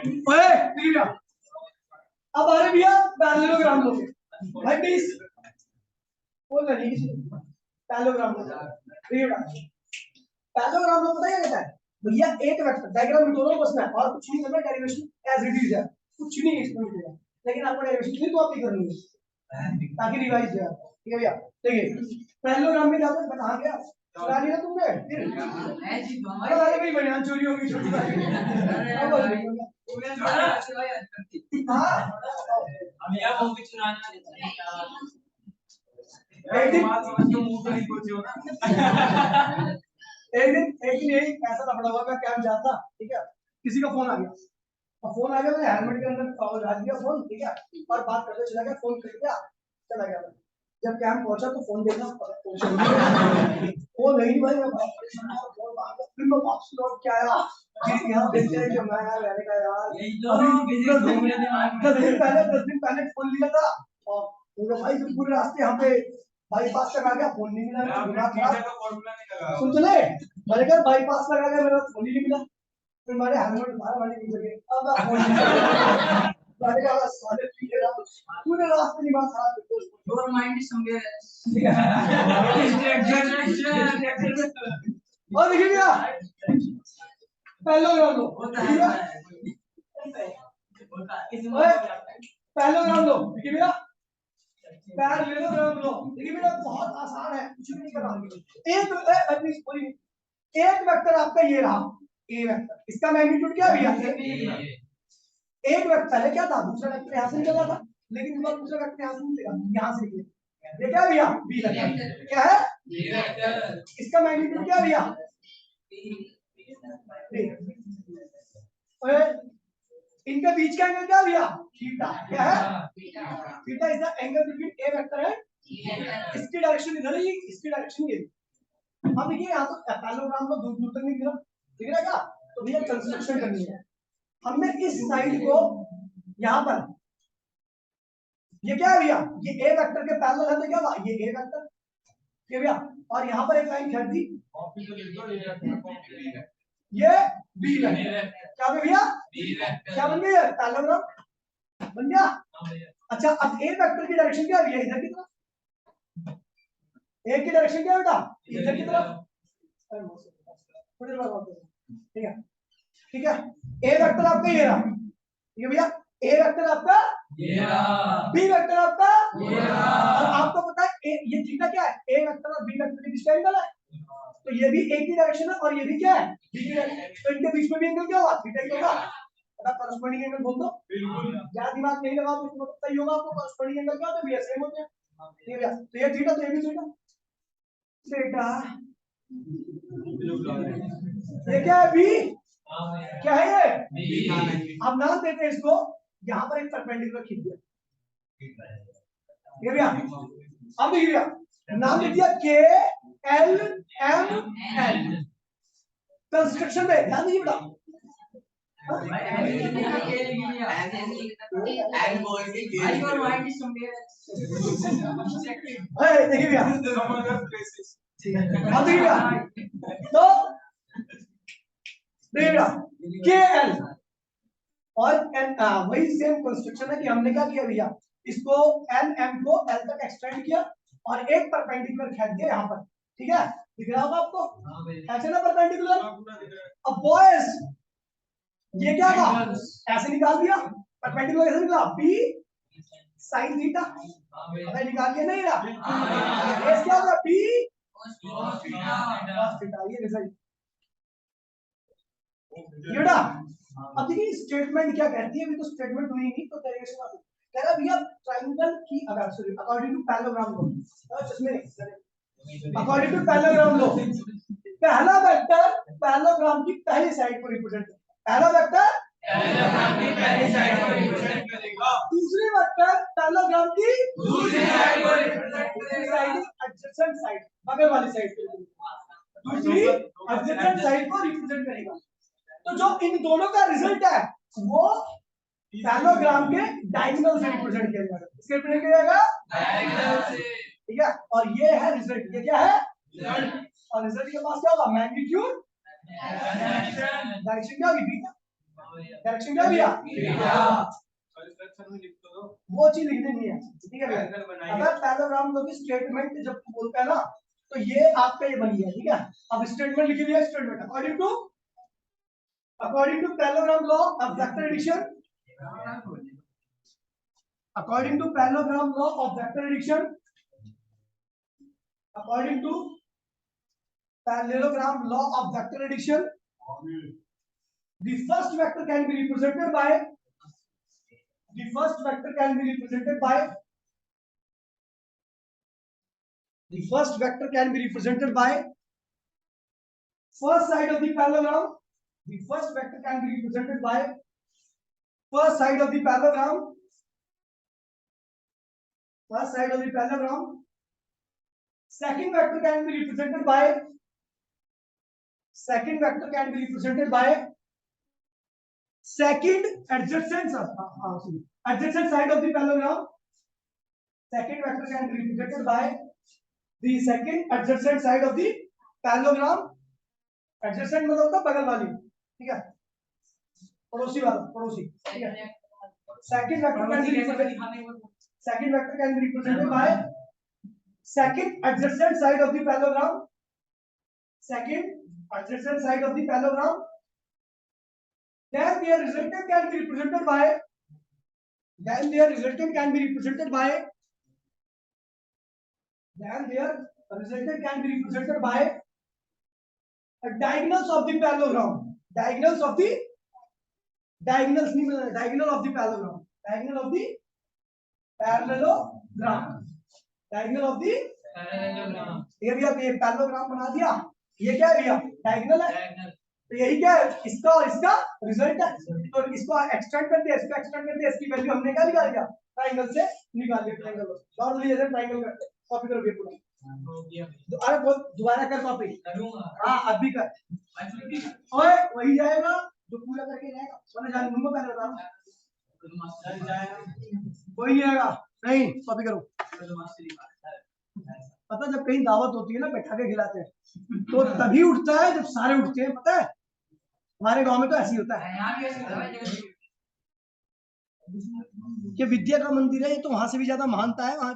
ओए भैया, अब आ रहे भैया पैरेललोग्राम लोगे भाई प्लीज, बोल नहीं किसी पैरेललोग्राम लोगे भैया। पैरेललोग्राम लोग पता क्या कहता है भैया, एक वेक्टर डायग्राम में दोनों बसना है और कुछ नहीं करना, डेरिवेशन एज इट इज है, कुछ नहीं इसमें मिलेगा, लेकिन आपको डेरिवेशन फिर तो आप ही करनी है ताकि रिवाइज हो। ठीक है भैया, देखिए पैरेललोग्राम में जाते हैं, कहां गया चुरा लिया तुमने फिर, अरे भाई बनियान चोरी होगी छोटी बात है। हां हम यार वो भी चुराना एक दिन यही ऐसा लफड़ा हुआ, मैं कैंप जाता, ठीक है, किसी का फोन आ गया, और फोन आ गया, मैंने हेलमेट के अंदर डाल दिया फोन, ठीक है, और बात करते चला गया, फोन कर दिया, चला गया। जब कैंप पहुंचा तो फोन देखना, वो नहीं भाई, मैं बहुत परेशान था, फोन बाहर, फिर मैं वापस लौट के आया कि यहाँ देखते हैं कि मैं यार रहने का यार अभी 10 दिन पहले फोन लिया था, और पूरे भाई पूरे रास्ते यहाँ पे बाईपास तक आ गया, फोन नहीं मिला, दिमाग खराब। सुन चले मैंने कहा बाईपास लगा गया, मेरा फोन ही नहीं मिला, फिर मैंने हेलमेट उतारा, मैंने नहीं लगे, अब मैं फोन नहीं मैंने कहा साले पीछे रहा, पूरे रास्ते दिमाग खराब कर दिया, योर माइंड इज समवेयर और देखिए भैया पैरेललोग्राम लो, पैरेललोग्राम लो, देखिए भैया पैरेललोग्राम लो, देखिए भैया बहुत आसान है, कुछ भी नहीं करना। एक वेक्टर आपका ये रहा, ए वेक्टर, इसका मैग्नीट्यूड क्या भैया, एक वेक्टर पहले क्या था, दूसरा वेक्टर यहां से निकला था, लेकिन इस बार दूसरा वेक्टर यहां से निकलेगा, यहां से निकलेगा, ये क्या भैया बी वेक्टर, क्या है बी वेक्टर, इसका मैग्नीट्यूड क्या भैया, इनके बीच का एंगल क्या भैया, थीटा, क्या है theta is the angle between A vector है, इसकी डायरेक्शन इधर है, इसकी डायरेक्शन ये। अब देखिए यहां तो पैरेललोग्राम को दूर दूर तक नहीं दिख रहा क्या, तो भैया कंस्ट्रक्शन करनी है हमने इस साइड को, यहां पर ये क्या है भैया, ये ए वेक्टर के पैरेलल है, तो क्या हुआ ये ए वेक्टर, ये भैया, और यहां पर एक लाइन खींच दी, ये बी वेक्टर, क्या भैया क्या बन गया, पैरेललोग्राम बन गया। अच्छा अब ए वेक्टर की डायरेक्शन क्या है, इधर की तरफ, ए की डायरेक्शन क्या है बेटा, इधर की तरफ, ठीक है ठीक है, ए वेक्टर आपका ये रहा, ठीक है भैया, ए वेक्टर आपका ये रहा, बी वेक्टर आपका ये रहा, और आपको पता है ये थीटा क्या है, ए वेक्टर और बी वेक्टर के बीच का एंगल है, तो ये भी ए की डायरेक्शन है और ये भी क्या है बी की डायरेक्शन, तो इनके बीच में भी एंगल क्या हुआ, थीटा ही होगा, पता कॉरस्पॉन्डिंग एंगल बोल दो, बिल्कुल ज्यादा दिमाग नहीं लगाओ तो पता ही होगा आपको, कॉरस्पॉन्डिंग एंगल क्या होता है भैया, सेम होते हैं, ठीक है भैया, तो ये थीटा तो ये भी थीटा, बेटा ये क्या है बी, क्या है ये बी, अब नाम देते हैं इसको, यहां पर एक परपेंडिकुलर खींच दिया, ये भैया, अब देखिए भैया नाम दे दिया के एल एम एल, कंस्ट्रक्शन में ध्यान दीजिए बेटा, देखिए भैया अब देखिए भैया, तो देखिए भैया के एल और एन, वही सेम कंस्ट्रक्शन है कि हमने क्या किया भैया, इसको एन एम को एल तक एक्सटेंड किया और एक परपेंडिकुलर खींच दिया यहाँ पर, ठीक है, दिख रहा होगा आपको ऐसे ना परपेंडिकुलर। अब बॉयज ये क्या था, ऐसे निकाल दिया, परपेंडिकुलर कैसे निकला, बी साइन थीटा, अबे निकाल के नहीं रहा, ये क्या होगा बी cos थीटा, ये रिजल्ट ये बेटा। अब देखिए स्टेटमेंट क्या कहती है, अभी तो स्टेटमेंट हुई नहीं, तो डेरिवेशन आ कह रहा भैया ट्रायंगल की सॉरी अकॉर्डिंग टू पैरेललोग्राम लो, इसमें अकॉर्डिंग टू पैरेललोग्राम लो, पहला वेक्टर पैरेललोग्राम की पहली साइड को रिप्रेजेंट करेगा, पहला वेक्टर पैरेललोग्राम की पहली साइड को रिप्रेजेंट करेगा, दूसरी वेक्टर पैरेललोग्राम की दूसरी साइड को रिप्रेजेंट करेगा, साइड एडजेसेंट साइड बगल वाली साइड को, दूसरी एडजेसेंट साइड को रिप्रेजेंट करेगा, तो जो इन दोनों का रिजल्ट है वो पैरेललोग्राम के डायगोनल से रिप्रेजेंट किया जाएगा, किसके रिप्रेजेंट किया जाएगा, डायगोनल से, ठीक है, और ये है रिजल्ट, ये क्या है रिजल्ट, और रिजल्ट के पास क्या होगा मैग्नीट्यूड, डायरेक्शन क्या होगी बीटा, करेक्शन क्या भैया? वो चीज लिख देनी है, ठीक है भैया। अगर पैराग्राम को भी स्टेटमेंट जब बोलता है ना, तो ये आपका ये बन गया, ठीक है। अब स्टेटमेंट लिख दिया, statement according to parallelogram law of vector addition, according to parallelogram law of vector addition, according to parallelogram law of vector addition, the first vector can be represented by first side of the parallelogram. The first vector can be represented by first side of the parallelogram. First side of the parallelogram. Second vector can be represented by second adjacent side of the parallelogram. Second vector can be represented by the second adjacent side of the parallelogram. Adjacent मतलब होता है बगल वाली, ठीक है, पड़ोसी वाला, पड़ोसी, ठीक है। Second vector can be represented by second adjacent side of the parallelogram. Second adjacent side of the parallelogram. Then their resultant can be represented by diagonals of the parallelogram. Diagonal of the parallelogram. ये भी आप ये parallelogram बना दिया, ये क्या है भैया? डायगोनल है, तो यही क्या है? इसका और इसका रिजल्ट है। तो इसको एक्सटेंड कर दिया, इसकी वैल्यू हमने क्या निकाल दिया? ट्रायंगल से निकाल दिया। ट्रायंगल नॉर्मली जैसे ट्रायंगल करते हैं, कॉपी करो ये पूरा। अरे दोबारा कर कॉपी। हाँ अब भी कर। ओए वही जाएगा जो पूरा करके जाएगा, वरना जान दूंगा, पहले बता रहा हूं। कोई नहीं आएगा, नहीं कॉपी करो। पता जब कहीं दावत होती है ना, बैठा के खिलाते हैं, तो तभी उठता है जब सारे उठते हैं, पता है? हमारे गांव में तो ऐसे ही होता है। ये विद्या का मंदिर है, ये तो वहां से भी ज्यादा महानता है वहां।